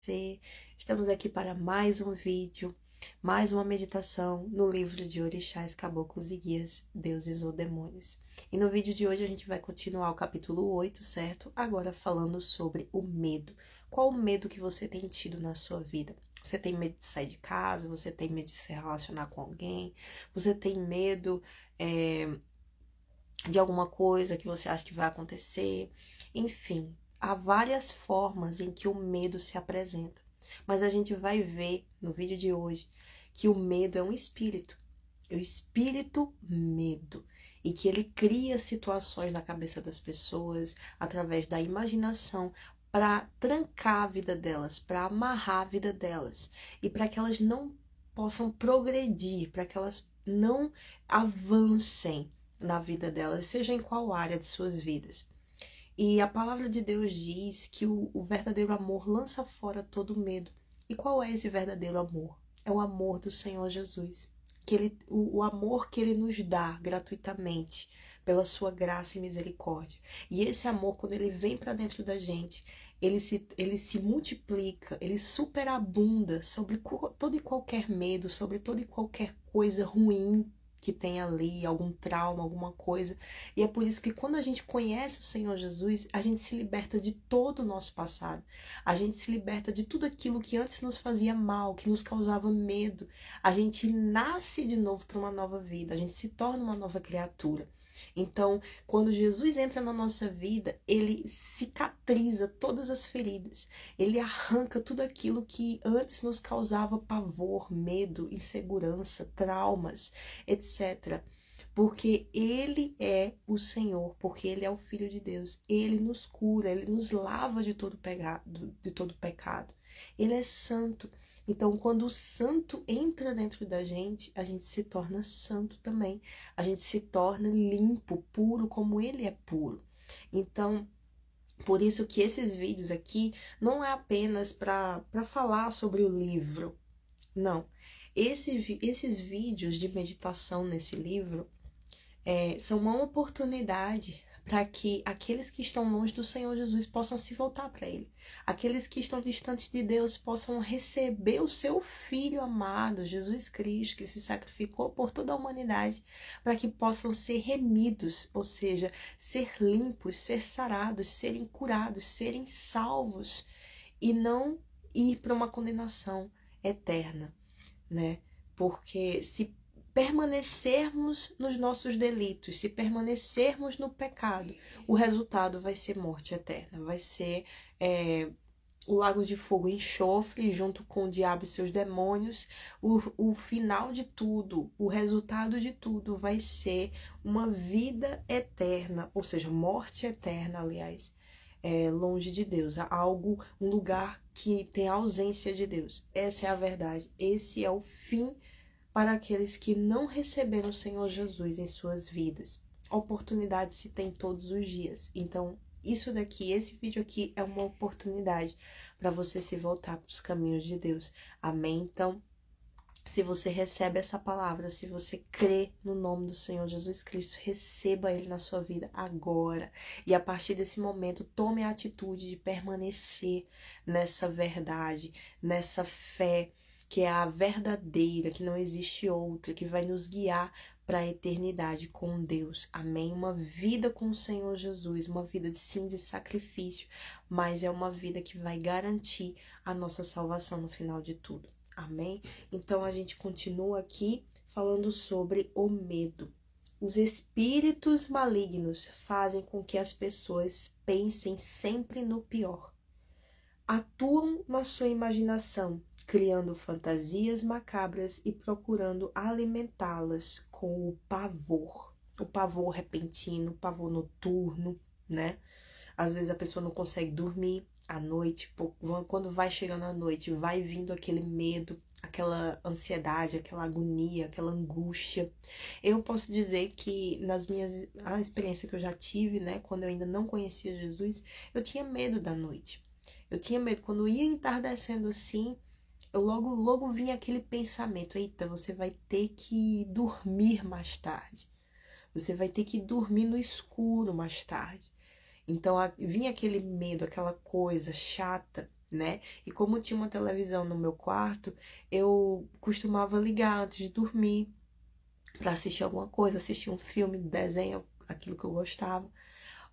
você. Estamos aqui para mais um vídeo, mais uma meditação no livro de Orixás, Caboclos e Guias, Deuses ou Demônios. E no vídeo de hoje a gente vai continuar o capítulo 8, certo? Agora falando sobre o medo. Qual o medo que você tem tido na sua vida? Você tem medo de sair de casa? Você tem medo de se relacionar com alguém? Você tem medo de alguma coisa que você acha que vai acontecer? Enfim, há várias formas em que o medo se apresenta. Mas a gente vai ver no vídeo de hoje que o medo é um espírito. O espírito medo. E que ele cria situações na cabeça das pessoas através da imaginação para trancar a vida delas, para amarrar a vida delas. E para que elas não possam progredir, para que elas não avancem na vida delas, seja em qual área de suas vidas. E a palavra de Deus diz que o verdadeiro amor lança fora todo medo. E qual é esse verdadeiro amor? É o amor do Senhor Jesus. O amor que Ele nos dá gratuitamente, pela sua graça e misericórdia. E esse amor, quando ele vem para dentro da gente, ele se multiplica, ele superabunda sobre todo e qualquer medo, sobre toda e qualquer coisa ruim que tem ali, algum trauma, alguma coisa. E é por isso que quando a gente conhece o Senhor Jesus, a gente se liberta de todo o nosso passado. A gente se liberta de tudo aquilo que antes nos fazia mal, que nos causava medo. A gente nasce de novo para uma nova vida, a gente se torna uma nova criatura. Então, quando Jesus entra na nossa vida, ele cicatriza todas as feridas. Ele arranca tudo aquilo que antes nos causava pavor, medo, insegurança, traumas, etc. Porque ele é o Senhor, porque ele é o Filho de Deus. Ele nos cura, ele nos lava de todo pecado. Ele é santo. Então, quando o santo entra dentro da gente, a gente se torna santo também. A gente se torna limpo, puro, como ele é puro. Então, por isso que esses vídeos aqui não é apenas para falar sobre o livro. Não. Esses vídeos de meditação nesse livro são uma oportunidade para que aqueles que estão longe do Senhor Jesus possam se voltar para Ele. Aqueles que estão distantes de Deus possam receber o seu Filho amado, Jesus Cristo, que se sacrificou por toda a humanidade, para que possam ser remidos, ou seja, ser limpos, ser sarados, serem curados, serem salvos e não ir para uma condenação eterna, né? Porque se permanecermos nos nossos delitos, se permanecermos no pecado, o resultado vai ser morte eterna, vai ser o lago de fogo e enxofre junto com o diabo e seus demônios. O final de tudo, o resultado de tudo vai ser uma vida eterna, ou seja, morte eterna, aliás, longe de Deus, um lugar que tem a ausência de Deus. Essa é a verdade, esse é o fim para aqueles que não receberam o Senhor Jesus em suas vidas. A oportunidade se tem todos os dias. Então, esse vídeo aqui é uma oportunidade para você se voltar para os caminhos de Deus. Amém? Então, se você recebe essa palavra, se você crê no nome do Senhor Jesus Cristo, receba Ele na sua vida agora. E a partir desse momento, tome a atitude de permanecer nessa verdade, nessa fé, que é a verdadeira, que não existe outra, que vai nos guiar para a eternidade com Deus. Amém? Uma vida com o Senhor Jesus, uma vida de sacrifício, mas é uma vida que vai garantir a nossa salvação no final de tudo. Amém? Então a gente continua aqui falando sobre o medo. Os espíritos malignos fazem com que as pessoas pensem sempre no pior. Atuam na sua imaginação, criando fantasias macabras e procurando alimentá-las com o pavor repentino, o pavor noturno, né? Às vezes a pessoa não consegue dormir à noite, quando vai chegando à noite, vai vindo aquele medo, aquela ansiedade, aquela agonia, aquela angústia. Eu posso dizer que a experiência que eu já tive, né, quando eu ainda não conhecia Jesus, eu tinha medo da noite. Eu tinha medo, quando ia entardecendo assim, eu logo vinha aquele pensamento: eita, você vai ter que dormir mais tarde. Você vai ter que dormir no escuro mais tarde. Então vinha aquele medo, aquela coisa chata, né? E como tinha uma televisão no meu quarto, eu costumava ligar antes de dormir para assistir alguma coisa, assistir um filme, desenho, aquilo que eu gostava.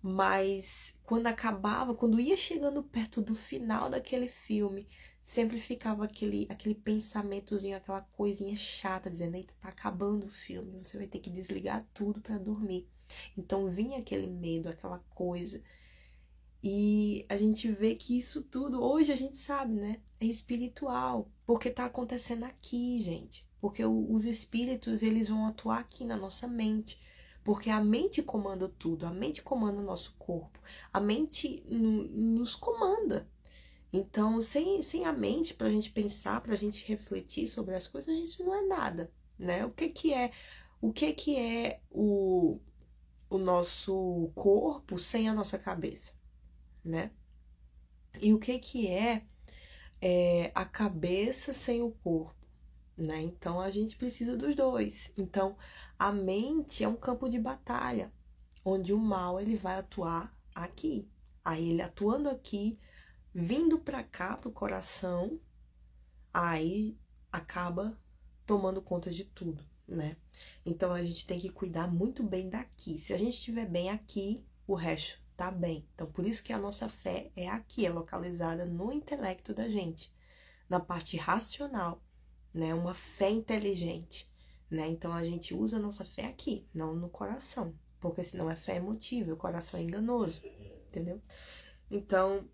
Mas quando acabava, quando ia chegando perto do final daquele filme, sempre ficava aquele pensamentozinho, aquela coisinha chata, dizendo, eita, tá acabando o filme, você vai ter que desligar tudo para dormir. Então vinha aquele medo, aquela coisa. E a gente vê que isso tudo, hoje a gente sabe, né? É espiritual, porque tá acontecendo aqui, gente. Porque os espíritos, eles vão atuar aqui na nossa mente. Porque a mente comanda tudo, a mente comanda o nosso corpo, a mente nos comanda. Então, sem a mente para a gente pensar, para a gente refletir sobre as coisas, a gente não é nada, né? O que é o nosso corpo sem a nossa cabeça, né? E o que é a cabeça sem o corpo, né? Então, a gente precisa dos dois. Então, a mente é um campo de batalha, onde o mal ele vai atuar aqui. Aí ele atuando aqui, vindo para cá, pro coração, aí acaba tomando conta de tudo, né? Então a gente tem que cuidar muito bem daqui. Se a gente estiver bem aqui, o resto tá bem. Então por isso que a nossa fé é aqui, é localizada no intelecto da gente, na parte racional, né? Uma fé inteligente, né? Então a gente usa a nossa fé aqui, não no coração, porque senão é fé emotiva, o coração é enganoso, entendeu? Então,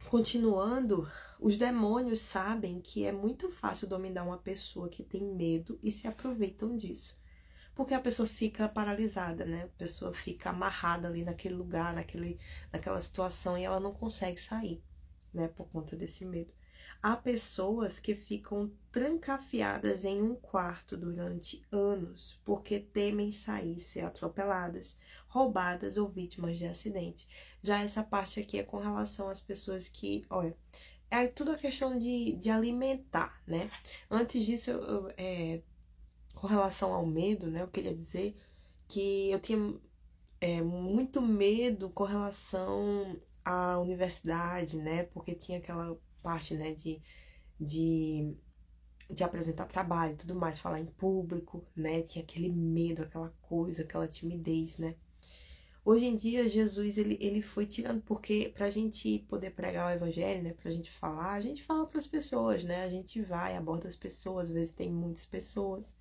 continuando, os demônios sabem que é muito fácil dominar uma pessoa que tem medo e se aproveitam disso. Porque a pessoa fica paralisada, né? A pessoa fica amarrada ali naquele lugar, naquela situação e ela não consegue sair, né? Por conta desse medo. Há pessoas que ficam trancafiadas em um quarto durante anos porque temem sair, ser atropeladas, roubadas ou vítimas de acidente. Já essa parte aqui é com relação às pessoas que, olha, é tudo a questão de alimentar, né? Antes disso, com relação ao medo, né? Eu queria dizer que eu tinha muito medo com relação à universidade, né? Porque tinha aquela parte, né, de apresentar trabalho e tudo mais, falar em público, né? Tinha aquele medo, aquela coisa, aquela timidez, né? Hoje em dia, Jesus, ele foi tirando, porque pra gente poder pregar o evangelho, né? Pra gente falar, a gente fala pras pessoas, né? A gente vai, aborda as pessoas, às vezes tem muitas pessoas,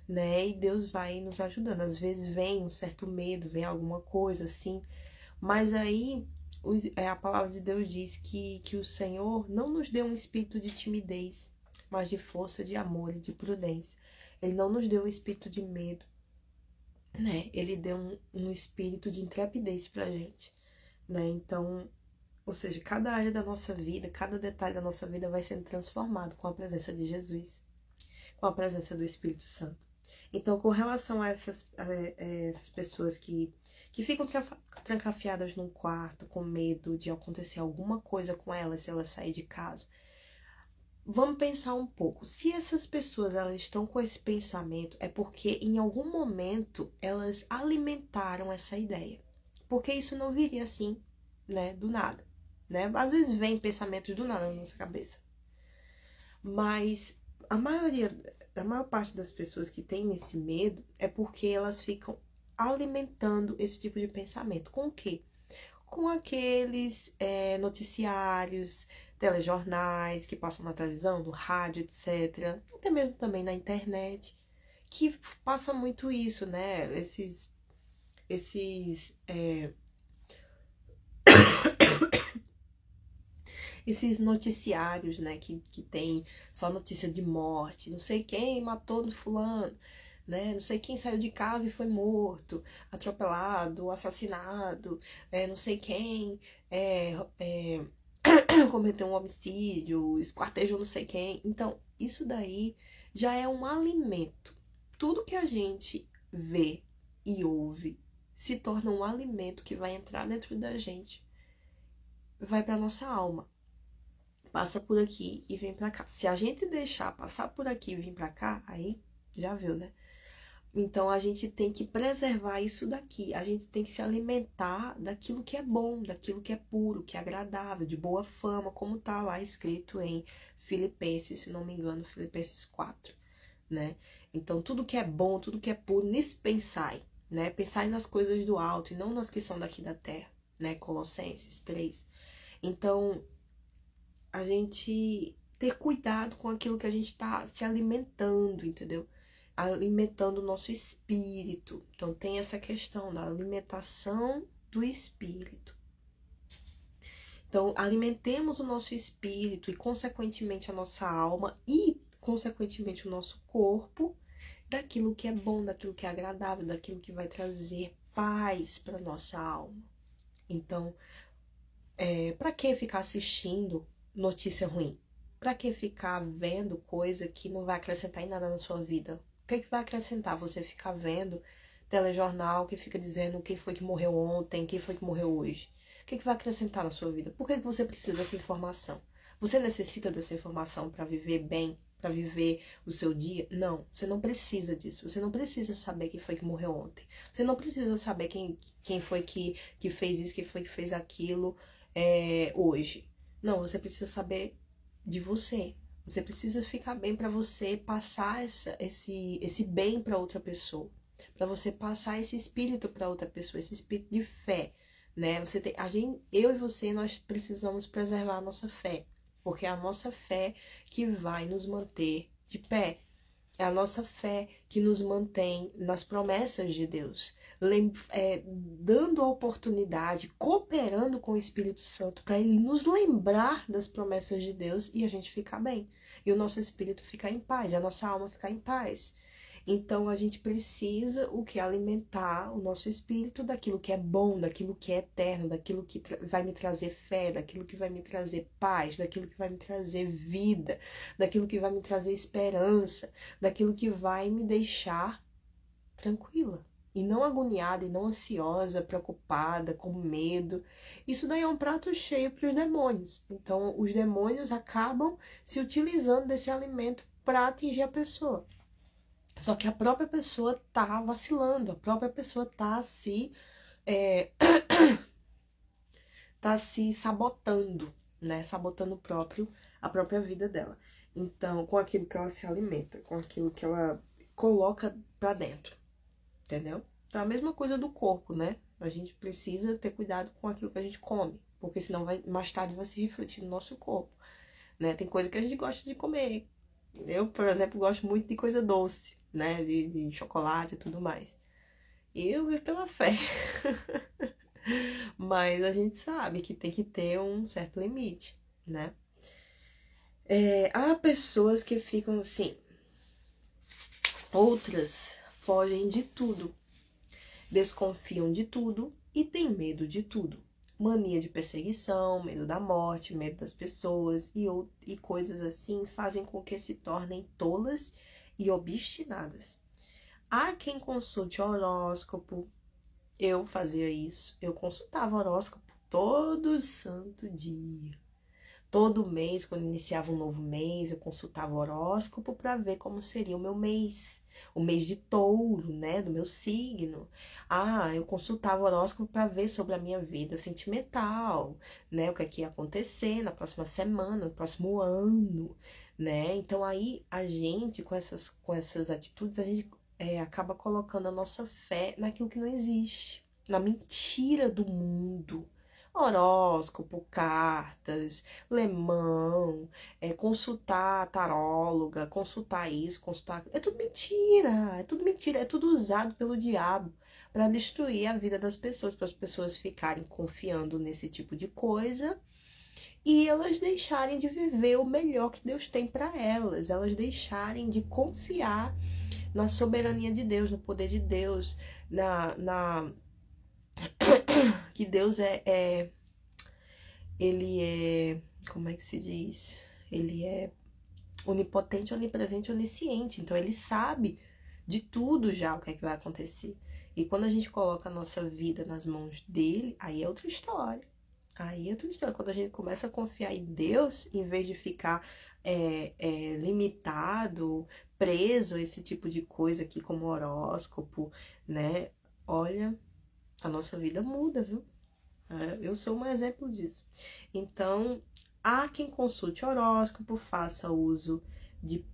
né? E Deus vai nos ajudando. Às vezes vem um certo medo, vem alguma coisa assim, mas aí a palavra de Deus diz que o Senhor não nos deu um espírito de timidez, mas de força, de amor e de prudência. Ele não nos deu um espírito de medo, né? Ele deu um espírito de intrepidez pra gente, né? Então, ou seja, cada área da nossa vida, cada detalhe da nossa vida vai sendo transformado com a presença de Jesus, com a presença do Espírito Santo. Então, com relação a essas pessoas que ficam trancafiadas num quarto com medo de acontecer alguma coisa com elas se elas saírem de casa, vamos pensar um pouco. Se essas pessoas elas estão com esse pensamento, é porque em algum momento elas alimentaram essa ideia. Porque isso não viria assim, né, do nada, né? Às vezes vem pensamentos do nada na nossa cabeça. Mas a maior parte das pessoas que têm esse medo é porque elas ficam alimentando esse tipo de pensamento. Com o quê? Com aqueles noticiários, telejornais que passam na televisão, no rádio, etc. Até mesmo também na internet, que passa muito isso, né? Esses noticiários, né, que tem só notícia de morte, não sei quem matou no fulano, né, não sei quem saiu de casa e foi morto, atropelado, assassinado, não sei quem cometeu um homicídio, esquartejou não sei quem. Então, isso daí já é um alimento. Tudo que a gente vê e ouve se torna um alimento que vai entrar dentro da gente, vai para nossa alma. Passa por aqui e vem pra cá. Se a gente deixar passar por aqui e vir pra cá, aí já viu, né? Então, a gente tem que preservar isso daqui. A gente tem que se alimentar daquilo que é bom, daquilo que é puro, que é agradável, de boa fama, como está lá escrito em Filipenses, se não me engano, Filipenses 4, né? Então, tudo que é bom, tudo que é puro, nisso pensai, né? Pensai nas coisas do alto e não nas que são daqui da terra, né? Colossenses 3. Então, a gente ter cuidado com aquilo que a gente está se alimentando, entendeu? Alimentando o nosso espírito. Então, tem essa questão da alimentação do espírito. Então, alimentemos o nosso espírito e, consequentemente, a nossa alma e, consequentemente, o nosso corpo daquilo que é bom, daquilo que é agradável, daquilo que vai trazer paz para nossa alma. Então, para que ficar assistindo notícia ruim? Para que ficar vendo coisa que não vai acrescentar em nada na sua vida? O que vai acrescentar você ficar vendo telejornal que fica dizendo quem foi que morreu ontem, quem foi que morreu hoje? O que vai acrescentar na sua vida? Por que você precisa dessa informação? Você necessita dessa informação para viver bem, para viver o seu dia? Não, você não precisa disso. Você não precisa saber quem foi que morreu ontem. Você não precisa saber quem foi que fez isso, quem foi que fez aquilo hoje. Não, você precisa saber de você. Você precisa ficar bem para você passar esse bem para outra pessoa. Para você passar esse espírito para outra pessoa, esse espírito de fé, né? Eu e você, nós precisamos preservar a nossa fé, porque é a nossa fé que vai nos manter de pé. É a nossa fé que nos mantém nas promessas de Deus, dando a oportunidade, cooperando com o Espírito Santo para ele nos lembrar das promessas de Deus e a gente ficar bem. E o nosso espírito ficar em paz, a nossa alma ficar em paz. Então, a gente precisa alimentar o nosso espírito daquilo que é bom, daquilo que é eterno, daquilo que vai me trazer fé, daquilo que vai me trazer paz, daquilo que vai me trazer vida, daquilo que vai me trazer esperança, daquilo que vai me deixar tranquila. E não agoniada, e não ansiosa, preocupada, com medo. Isso daí é um prato cheio para os demônios. Então, os demônios acabam se utilizando desse alimento para atingir a pessoa. Só que a própria pessoa tá vacilando, a própria pessoa tá se sabotando, né? Sabotando a própria vida dela. Então, com aquilo que ela se alimenta, com aquilo que ela coloca pra dentro, entendeu? Então, a mesma coisa do corpo, né? A gente precisa ter cuidado com aquilo que a gente come, porque senão mais tarde vai se refletir no nosso corpo, né? Tem coisa que a gente gosta de comer. Eu, por exemplo, gosto muito de coisa doce, né? De chocolate e tudo mais. E eu vivo pela fé. Mas a gente sabe que tem que ter um certo limite, né? Há pessoas que ficam assim. Outras fogem de tudo. Desconfiam de tudo e têm medo de tudo. Mania de perseguição, medo da morte, medo das pessoas e coisas assim fazem com que se tornem tolas e obstinadas. Há quem consulte horóscopo. Eu fazia isso. Eu consultava horóscopo todo santo dia. Todo mês, quando iniciava um novo mês, eu consultava horóscopo para ver como seria o meu mês. O mês de touro, né? Do meu signo. Eu consultava horóscopo para ver sobre a minha vida sentimental, né? O que é que ia acontecer na próxima semana, no próximo ano, né? Então, aí, a gente, com essas atitudes, a gente acaba colocando a nossa fé naquilo que não existe. Na mentira do mundo. Horóscopo, cartas, lemão, consultar taróloga, consultar isso, consultar... É tudo mentira, é tudo usado pelo diabo para destruir a vida das pessoas, para as pessoas ficarem confiando nesse tipo de coisa e elas deixarem de viver o melhor que Deus tem para elas deixarem de confiar na soberania de Deus, no poder de Deus, que Deus ele é, como é que se diz? Ele é onipotente, onipresente, onisciente. Então, ele sabe de tudo já o que é que vai acontecer. E quando a gente coloca a nossa vida nas mãos dele, aí é outra história. Quando a gente começa a confiar em Deus, em vez de ficar limitado, preso a esse tipo de coisa aqui, como horóscopo, né? Olha, a nossa vida muda, viu? Eu sou um exemplo disso. Então, há quem consulte horóscopo, faça uso de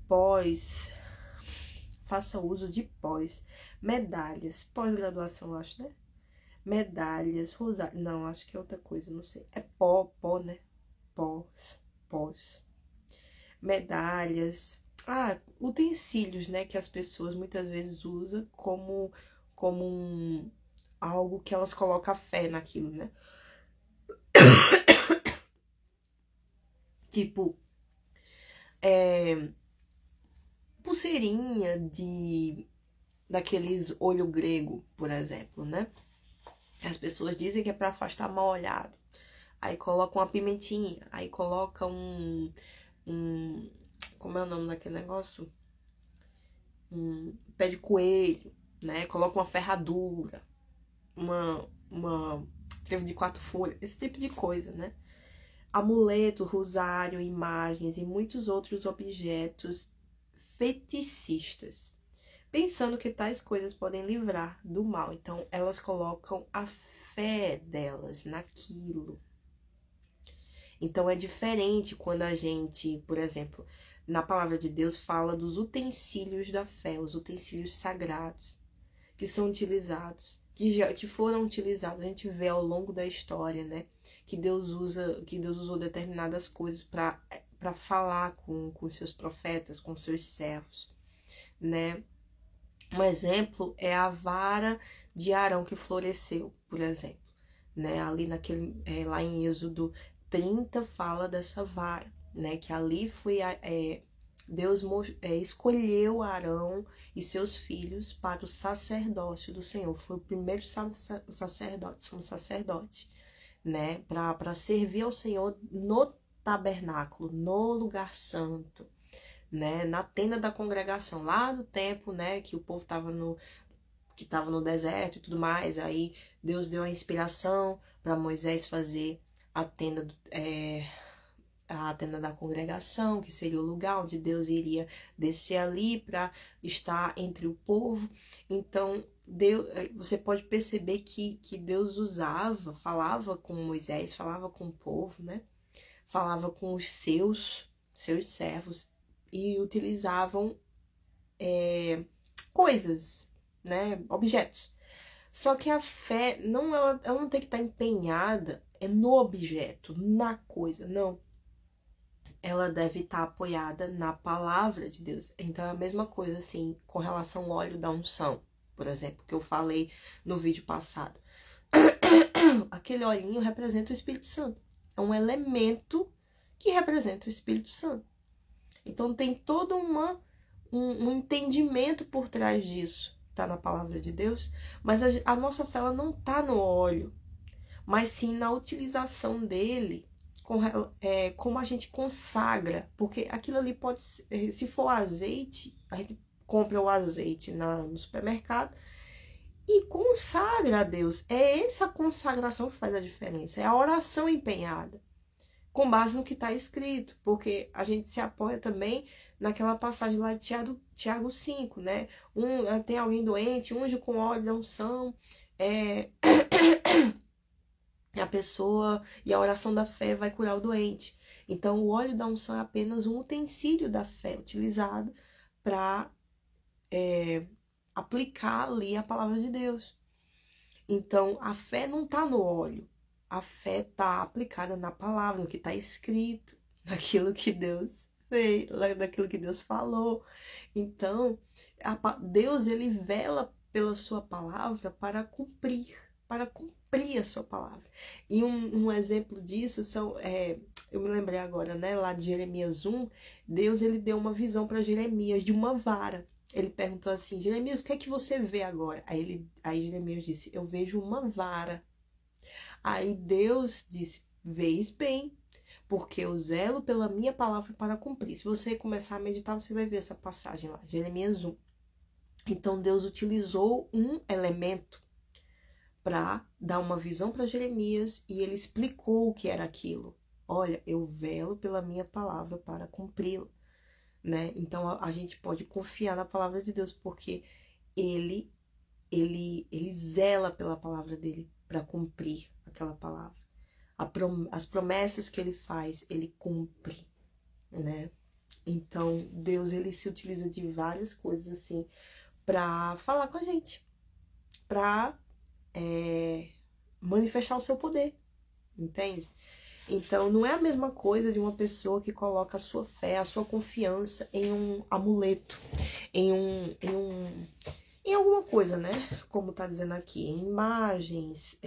medalhas, pós-graduação, acho, né? Medalhas, rosário, não, acho que é outra coisa, não sei. É pó, né? Pós. Medalhas, utensílios, né, que as pessoas muitas vezes usam como algo que elas colocam a fé naquilo, né? Tipo, pulseirinha daqueles olho grego, por exemplo, né? As pessoas dizem que é para afastar mal olhado. Aí colocam uma pimentinha, aí colocam como é o nome daquele negócio? Pé de coelho, né? Coloca uma ferradura, uma trevo de 4 folhas, esse tipo de coisa, né? Amuleto, rosário, imagens e muitos outros objetos feticistas, pensando que tais coisas podem livrar do mal. Então, elas colocam a fé delas naquilo. Então, é diferente quando a gente, por exemplo, na palavra de Deus fala dos utensílios da fé, os utensílios sagrados, que são utilizados, que foram utilizados. A gente vê ao longo da história, né? Que Deus usou determinadas coisas para falar com seus profetas, com seus servos, né? Um exemplo é a vara de Arão que floresceu, por exemplo, né? Ali lá em Êxodo 30 fala dessa vara, né? Que ali foi Deus escolheu Arão e seus filhos para o sacerdócio do Senhor. Foi o primeiro sacerdote, né? Para servir ao Senhor no tabernáculo, no lugar santo, né? Na tenda da congregação, lá no tempo, né? Que o povo estava no deserto e tudo mais. Aí Deus deu a inspiração para Moisés fazer a tenda da congregação, que seria o lugar onde Deus iria descer ali para estar entre o povo. Então, você pode perceber que Deus falava com Moisés, falava com o povo, né? Falava com os seus servos e utilizavam coisas, né? Objetos. Só que a fé, ela não tem que estar empenhada no objeto, na coisa, não. Ela deve estar apoiada na palavra de Deus. Então, é a mesma coisa, assim, com relação ao óleo da unção, por exemplo, que eu falei no vídeo passado. Aquele olhinho representa o Espírito Santo. É um elemento que representa o Espírito Santo. Então, tem todo um entendimento por trás disso. Está na palavra de Deus. Mas a nossa fé ela não está no óleo, mas sim na utilização dele, como a gente consagra, porque aquilo ali pode ser, se for azeite, a gente compra o azeite no supermercado e consagra a Deus. É essa consagração que faz a diferença, é a oração empenhada, com base no que está escrito, porque a gente se apoia também naquela passagem lá de Tiago 5, né? Tem alguém doente, unge com óleo da unção, a pessoa e a oração da fé vai curar o doente. Então, o óleo da unção é apenas um utensílio da fé utilizado para aplicar ali a palavra de Deus. Então, a fé não está no óleo. A fé está aplicada na palavra, no que está escrito, naquilo que Deus fez, naquilo que Deus falou. Então, Deus, ele vela pela sua palavra para cumprir a sua palavra. E um exemplo disso eu me lembrei agora, né, lá de Jeremias 1, Deus, ele deu uma visão para Jeremias de uma vara. Ele perguntou assim: Jeremias, o que é que você vê agora? Aí Jeremias disse: eu vejo uma vara. Aí Deus disse: vês bem, porque eu zelo pela minha palavra para cumprir. Se você começar a meditar, você vai ver essa passagem lá, Jeremias 1. Então, Deus utilizou um elemento para dar uma visão para Jeremias e ele explicou o que era aquilo. Olha, eu velo pela minha palavra para cumpri-la, né? Então a gente pode confiar na palavra de Deus, porque ele zela pela palavra dele para cumprir aquela palavra. As promessas que ele faz, ele cumpre, né? Então, Deus, ele se utiliza de várias coisas, assim, para falar com a gente, para manifestar o seu poder, entende? Então, não é a mesma coisa de uma pessoa que coloca a sua fé, a sua confiança em um amuleto, em alguma coisa, né? Como tá dizendo aqui, em imagens,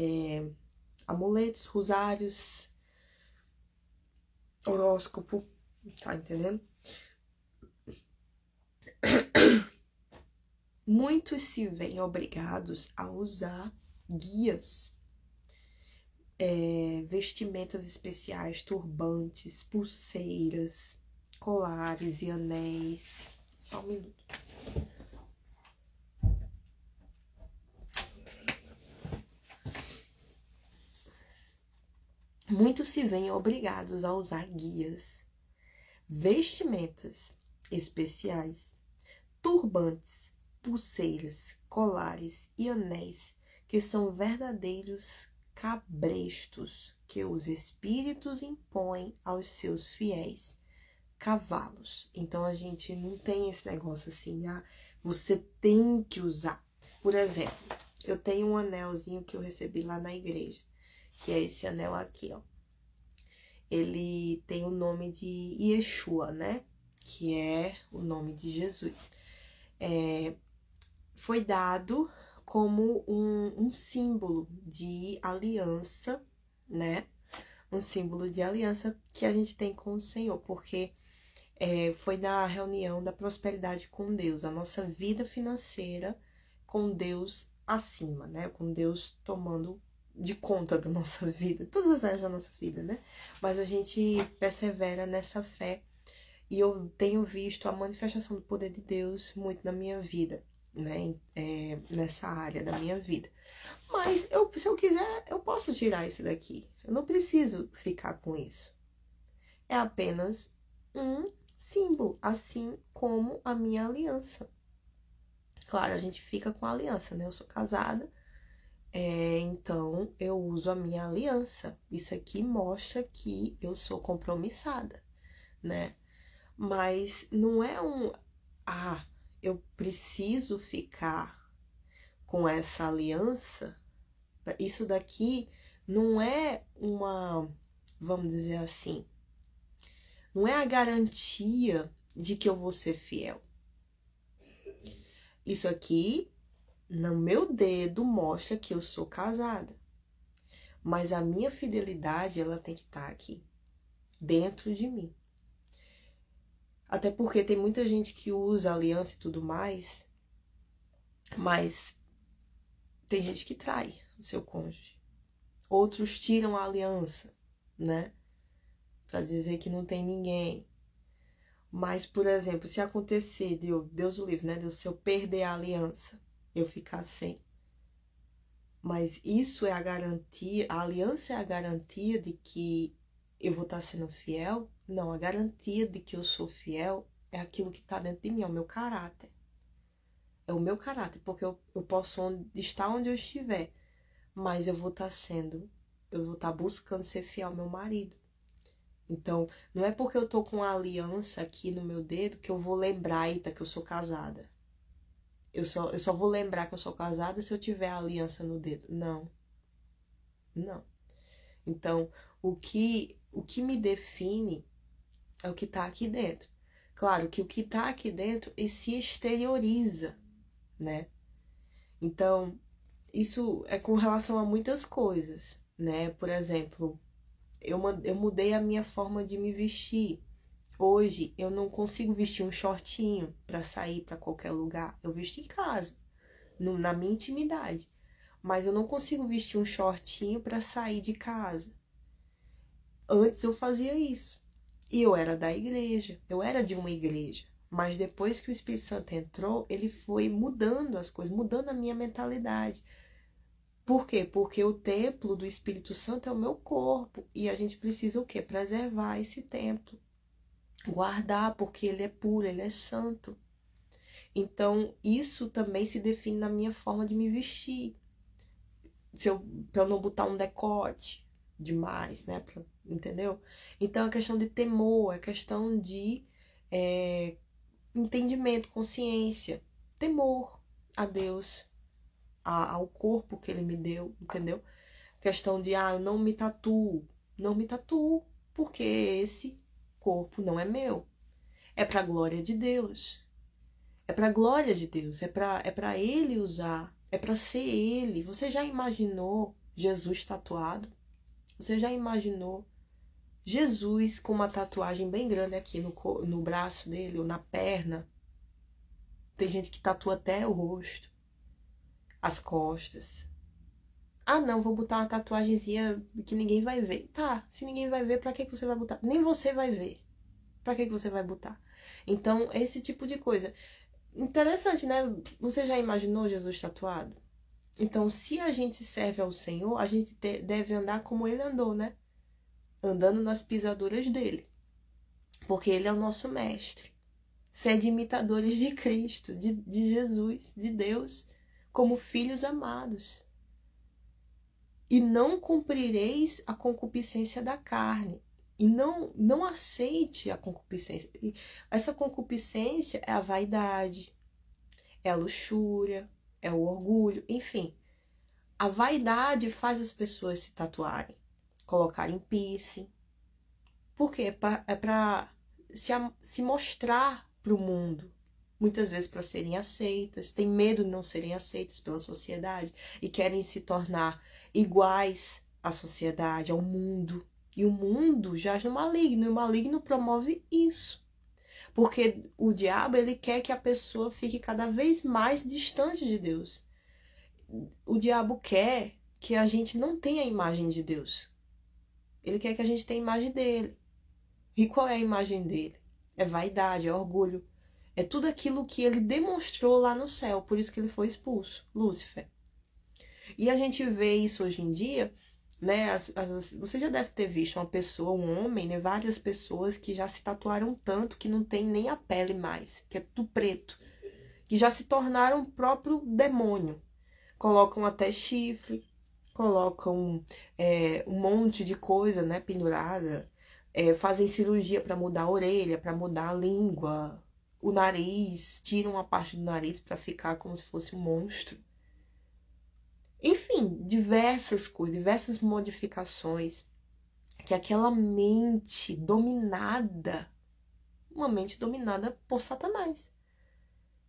amuletos, rosários, horóscopo, tá entendendo? Muitos se veem obrigados a usar guias, vestimentas especiais, turbantes, pulseiras, colares e anéis. Só um minuto. Muitos se veem obrigados a usar guias, vestimentas especiais, turbantes, pulseiras, colares e anéis, que são verdadeiros cabrestos que os espíritos impõem aos seus fiéis cavalos. Então a gente não tem esse negócio assim, você tem que usar. Por exemplo, eu tenho um anelzinho que eu recebi lá na igreja, que é esse anel aqui, ó. Ele tem o nome de Yeshua, né? Que é o nome de Jesus. Foi dado como um símbolo de aliança, né? Um símbolo de aliança que a gente tem com o Senhor, porque foi na reunião da prosperidade com Deus, a nossa vida financeira com Deus acima, né? Com Deus tomando de conta da nossa vida, todas as áreas da nossa vida, né? Mas a gente persevera nessa fé e eu tenho visto a manifestação do poder de Deus muito na minha vida, né? Nessa área da minha vida. Mas se eu quiser, eu posso tirar isso daqui. Eu não preciso ficar com isso. É apenas um símbolo, assim como a minha aliança. Claro, a gente fica com a aliança, né? Eu sou casada, então eu uso a minha aliança. Isso aqui mostra que eu sou compromissada, né? Mas não é eu preciso ficar com essa aliança. Isso daqui não é vamos dizer assim, não é a garantia de que eu vou ser fiel. Isso aqui, no meu dedo, mostra que eu sou casada. Mas a minha fidelidade, ela tem que estar aqui, dentro de mim. Até porque tem muita gente que usa aliança e tudo mais, mas tem gente que trai o seu cônjuge. Outros tiram a aliança, né? Pra dizer que não tem ninguém. Mas, por exemplo, se acontecer, Deus o livre, né? Se eu perder a aliança, eu ficar sem. Mas isso é a garantia, a aliança é a garantia de que eu vou estar sendo fiel? Não, a garantia de que eu sou fiel é aquilo que está dentro de mim, é o meu caráter. É o meu caráter, porque eu posso estar onde eu estiver, mas eu vou estar buscando ser fiel ao meu marido. Então, não é porque eu tô com a aliança aqui no meu dedo que eu vou lembrar, eita, que eu sou casada. Eu só vou lembrar que eu sou casada se eu tiver a aliança no dedo. Não. Não. Então, o que me define é o que tá aqui dentro. Claro que o que tá aqui dentro se exterioriza, né? Então, isso é com relação a muitas coisas, né? Por exemplo, eu mudei a minha forma de me vestir. Hoje, eu não consigo vestir um shortinho para sair para qualquer lugar. Eu visto em casa, na minha intimidade. Mas eu não consigo vestir um shortinho para sair de casa. Antes eu fazia isso. E eu era da igreja. Eu era de uma igreja. Mas depois que o Espírito Santo entrou, ele foi mudando as coisas, mudando a minha mentalidade. Por quê? Porque o templo do Espírito Santo é o meu corpo. E a gente precisa o quê? Preservar esse templo. guardar, porque ele é puro, ele é santo. Então, isso também se define na minha forma de me vestir. Pra eu não botar um decote demais, né? Entendeu? Então, é questão de temor, é questão de entendimento, consciência, temor a Deus, ao corpo que ele me deu, entendeu? Questão de, eu não me tatuo. Não me tatuo, porque esse corpo não é meu. É para a glória de Deus. É para a glória de Deus. É para ele usar. É para ser ele. Você já imaginou Jesus tatuado? Você já imaginou Jesus com uma tatuagem bem grande aqui no braço dele ou na perna? Tem gente que tatua até o rosto, as costas. Não, vou botar uma tatuagemzinha que ninguém vai ver. Tá, se ninguém vai ver, pra que você vai botar? Nem você vai ver. Pra que você vai botar? Então, esse tipo de coisa. Interessante, né? Você já imaginou Jesus tatuado? Então, se a gente serve ao Senhor, a gente deve andar como ele andou, né? Andando nas pisaduras dele. Porque ele é o nosso mestre. Sede imitadores de Cristo, de Jesus, de Deus, como filhos amados. E não cumprireis a concupiscência da carne. E não aceite a concupiscência. E essa concupiscência é a vaidade, é a luxúria, é o orgulho, enfim. A vaidade faz as pessoas se tatuarem, colocarem piercing. Por quê? É para se mostrar para o mundo. Muitas vezes para serem aceitas, têm medo de não serem aceitas pela sociedade e querem se tornar iguais à sociedade, ao mundo. E o mundo jaz no maligno, e o maligno promove isso. Porque o diabo, ele quer que a pessoa fique cada vez mais distante de Deus. O diabo quer que a gente não tenha a imagem de Deus. Ele quer que a gente tenha a imagem dele. E qual é a imagem dele? É vaidade, é orgulho. É tudo aquilo que ele demonstrou lá no céu, por isso que ele foi expulso, Lúcifer. E a gente vê isso hoje em dia, né? Você já deve ter visto uma pessoa, um homem, né? Várias pessoas que já se tatuaram tanto que não tem nem a pele mais, que é tudo preto, que já se tornaram o próprio demônio. Colocam até chifre, colocam um monte de coisa, né? Pendurada, fazem cirurgia para mudar a orelha, para mudar a língua, o nariz, tiram uma parte do nariz para ficar como se fosse um monstro. Enfim, diversas coisas, diversas modificações que aquela mente dominada, uma mente dominada por Satanás,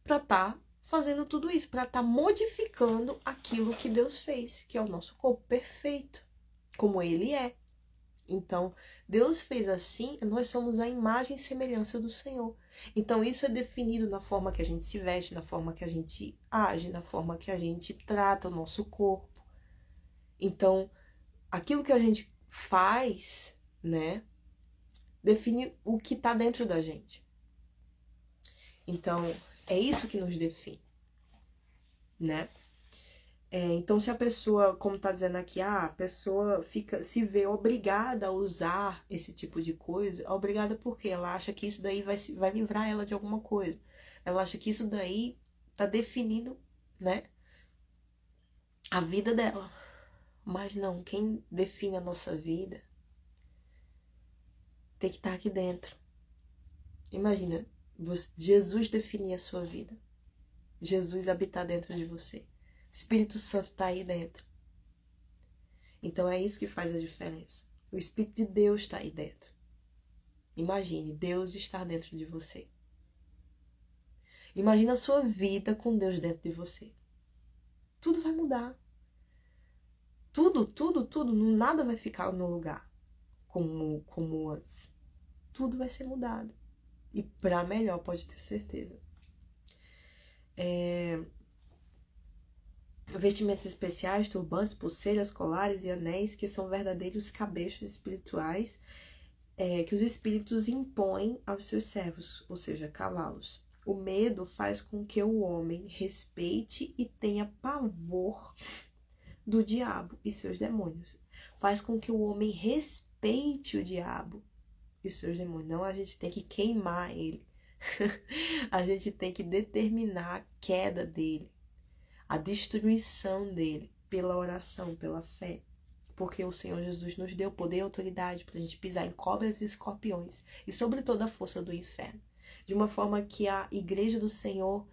para estar fazendo tudo isso, para estar modificando aquilo que Deus fez, que é o nosso corpo perfeito, como ele é. Então, Deus fez assim, nós somos a imagem e semelhança do Senhor. Então, isso é definido na forma que a gente se veste, na forma que a gente age, na forma que a gente trata o nosso corpo. Então, aquilo que a gente faz, né, define o que está dentro da gente. Então, é isso que nos define, né? Então, se a pessoa, como está dizendo aqui, a pessoa se vê obrigada a usar esse tipo de coisa, obrigada porque ela acha que isso daí vai livrar ela de alguma coisa. Ela acha que isso daí está definindo, né, a vida dela. Mas não, quem define a nossa vida tem que estar aqui dentro. Imagina, Jesus definir a sua vida. Jesus habitar dentro de você. O Espírito Santo está aí dentro. Então é isso que faz a diferença. O Espírito de Deus está aí dentro. Imagine, Deus estar dentro de você. Imagine a sua vida com Deus dentro de você. Tudo vai mudar. Tudo, nada vai ficar no lugar como antes. Tudo vai ser mudado. E para melhor, pode ter certeza. Vestimentas especiais, turbantes, pulseiras, colares e anéis, que são verdadeiros cabechos espirituais que os espíritos impõem aos seus servos, ou seja, cavalos. O medo faz com que o homem respeite e tenha pavor do diabo e seus demônios. Faz com que o homem respeite o diabo e os seus demônios. Não, a gente tem que queimar ele. A gente tem que determinar a queda dele, a destruição dele, pela oração, pela fé. Porque o Senhor Jesus nos deu poder e autoridade para a gente pisar em cobras e escorpiões e sobre toda a força do inferno. De uma forma que a igreja do Senhor,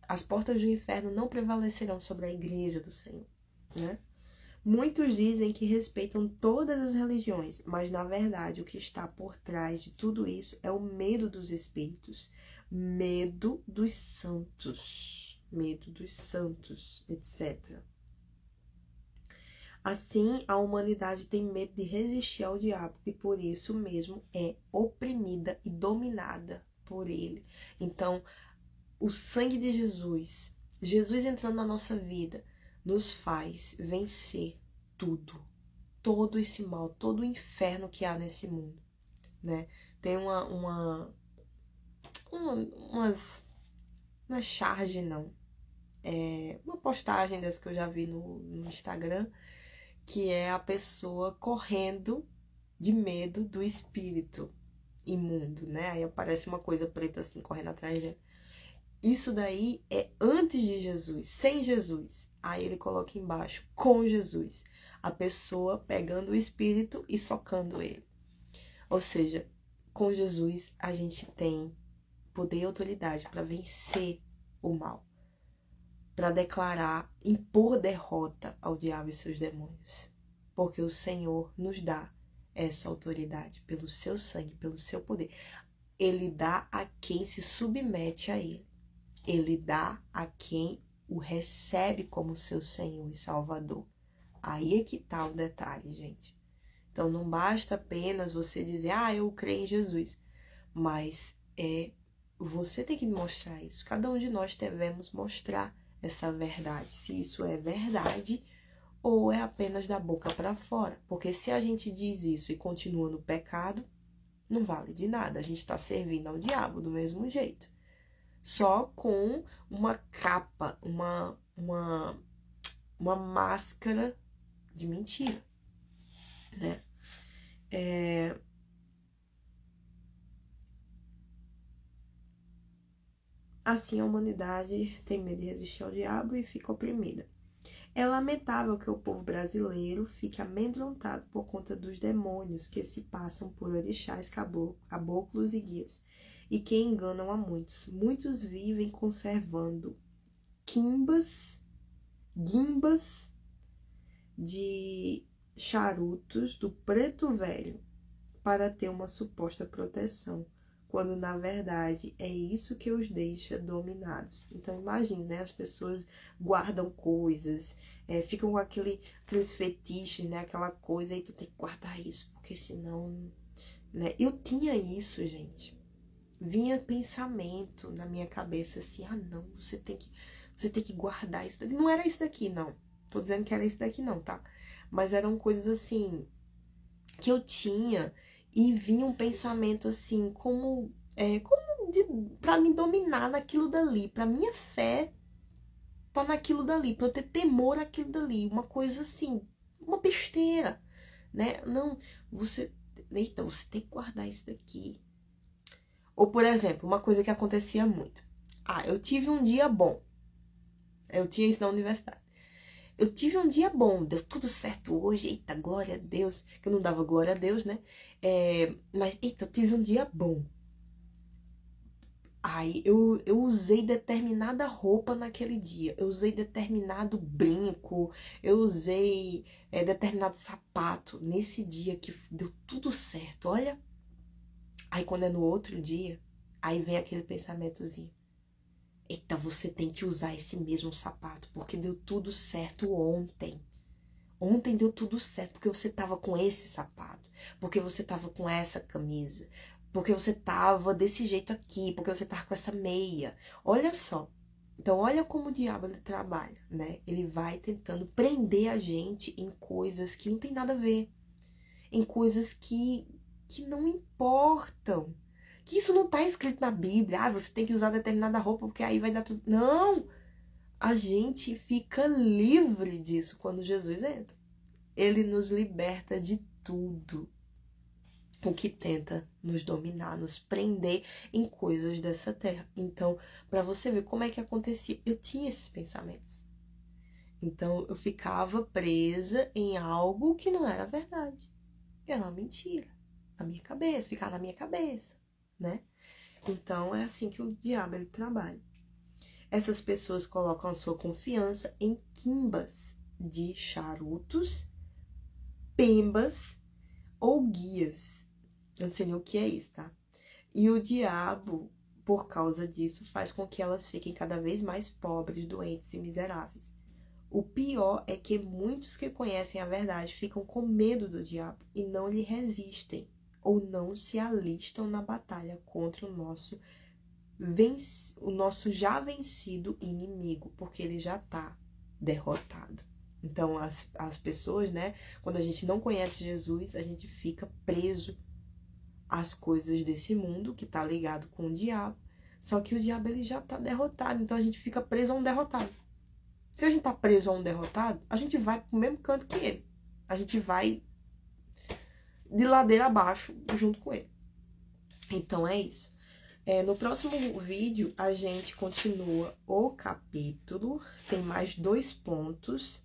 as portas do inferno não prevalecerão sobre a igreja do Senhor, né? Muitos dizem que respeitam todas as religiões, mas na verdade o que está por trás de tudo isso é o medo dos espíritos, medo dos santos, etc. Assim, a humanidade tem medo de resistir ao diabo e por isso mesmo é oprimida e dominada por ele. Então, o sangue de Jesus, Jesus entrando na nossa vida, nos faz vencer tudo, todo esse mal, todo o inferno que há nesse mundo, né? Tem umas, não é charge não, uma postagem dessa que eu já vi no Instagram, que é a pessoa correndo de medo do espírito imundo, né? Aí aparece uma coisa preta assim, correndo atrás dele. Isso daí é antes de Jesus, sem Jesus. Aí ele coloca embaixo, com Jesus. A pessoa pegando o espírito e socando ele. Ou seja, com Jesus a gente tem poder e autoridade para vencer o mal. Para declarar, impor derrota ao diabo e seus demônios. Porque o Senhor nos dá essa autoridade pelo seu sangue, pelo seu poder. Ele dá a quem se submete a ele. Ele dá a quem o recebe como seu Senhor e Salvador. Aí é que tá o detalhe, gente. Então não basta apenas você dizer, eu creio em Jesus. Mas você tem que mostrar isso. Cada um de nós devemos mostrar essa verdade. Se isso é verdade ou é apenas da boca para fora. Porque se a gente diz isso e continua no pecado, não vale de nada. A gente está servindo ao diabo do mesmo jeito. Só com uma capa, uma máscara de mentira, né? Assim a humanidade tem medo de resistir ao diabo e fica oprimida. É lamentável que o povo brasileiro fique amedrontado por conta dos demônios que se passam por orixás, caboclos e guias, e que enganam a muitos. Muitos vivem conservando guimbas de charutos do preto velho para ter uma suposta proteção, quando na verdade é isso que os deixa dominados. Então imagine, né? As pessoas guardam coisas, ficam com aqueles fetiches, né? Aquela coisa, aí tu tem que guardar isso, porque senão, né? Eu tinha isso, gente. Vinha pensamento na minha cabeça assim, não, você tem que guardar isso daqui. Não era isso daqui, não. Tô dizendo que era isso daqui, não, tá? Mas eram coisas assim que eu tinha e vinha um pensamento assim, pra me dominar naquilo dali, pra minha fé tá naquilo dali, pra eu ter temor àquilo dali, uma coisa assim, uma besteira, né? Não, você tem que guardar isso daqui. Ou, por exemplo, uma coisa que acontecia muito. Eu tive um dia bom. Eu tinha isso na universidade. Eu tive um dia bom, deu tudo certo hoje. Eita, glória a Deus. Que eu não dava glória a Deus, né? Mas, eita, eu tive um dia bom. Aí, eu usei determinada roupa naquele dia. Eu usei determinado brinco. Eu usei determinado sapato. Nesse dia que deu tudo certo, olha. Aí, quando é no outro dia, aí vem aquele pensamentozinho. Eita, você tem que usar esse mesmo sapato, porque deu tudo certo ontem. Ontem deu tudo certo, porque você tava com esse sapato, porque você tava com essa camisa, porque você tava desse jeito aqui, porque você tava com essa meia. Olha só. Então, olha como o diabo ele trabalha, né? Ele vai tentando prender a gente em coisas que não tem nada a ver. Em coisas que não importam. Que isso não tá escrito na Bíblia. Você tem que usar determinada roupa porque aí vai dar tudo. Não! A gente fica livre disso quando Jesus entra. Ele nos liberta de tudo. o que tenta nos dominar, nos prender em coisas dessa terra. Então, para você ver como é que acontecia, eu tinha esses pensamentos. Então, eu ficava presa em algo que não era verdade. Era uma mentira. Na minha cabeça, ficar na minha cabeça, né? Então, é assim que o diabo ele trabalha. Essas pessoas colocam a sua confiança em quimbas de charutos, pembas ou guias. Eu não sei nem o que é isso, tá? E o diabo, por causa disso, faz com que elas fiquem cada vez mais pobres, doentes e miseráveis. O pior é que muitos que conhecem a verdade ficam com medo do diabo e não lhe resistem ou não se alistam na batalha contra o nosso já vencido inimigo, porque ele já está derrotado. Então, as pessoas, né, quando a gente não conhece Jesus, a gente fica preso às coisas desse mundo, que está ligado com o diabo, só que o diabo ele já está derrotado, então a gente fica preso a um derrotado. Se a gente está preso a um derrotado, a gente vai pro mesmo canto que ele. A gente vai de ladeira abaixo junto com ele. Então, é isso. No próximo vídeo, a gente continua o capítulo. Tem mais 2 pontos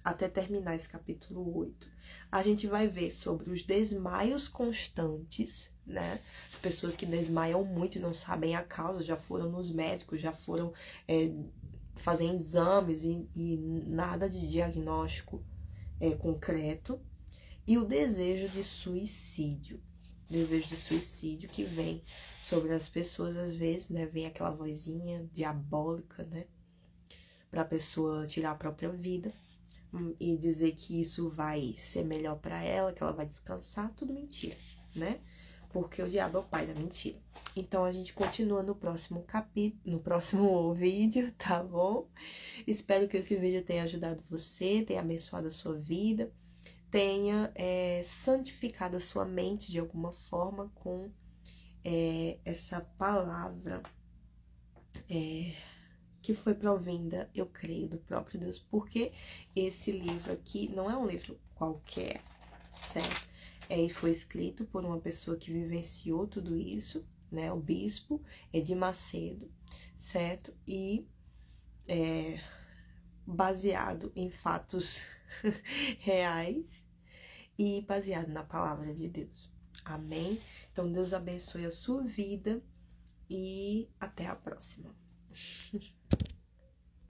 até terminar esse capítulo 8. A gente vai ver sobre os desmaios constantes, né? As pessoas que desmaiam muito e não sabem a causa, já foram nos médicos, já foram fazer exames e nada de diagnóstico concreto. E o desejo de suicídio. Desejo de suicídio que vem sobre as pessoas, às vezes, né? Vem aquela vozinha diabólica, né? Pra pessoa tirar a própria vida e dizer que isso vai ser melhor pra ela, que ela vai descansar. Tudo mentira, né? Porque o diabo é o pai da mentira. Então, a gente continua no próximo capítulo, no próximo vídeo, tá bom? Espero que esse vídeo tenha ajudado você, tenha abençoado a sua vida, tenha santificado a sua mente de alguma forma com essa palavra que foi provinda, eu creio, do próprio Deus, porque esse livro aqui não é um livro qualquer, certo? E foi escrito por uma pessoa que vivenciou tudo isso, né? O bispo Edir Macedo, certo? E baseado em fatos reais e baseado na palavra de Deus. Amém? Então, Deus abençoe a sua vida e até a próxima.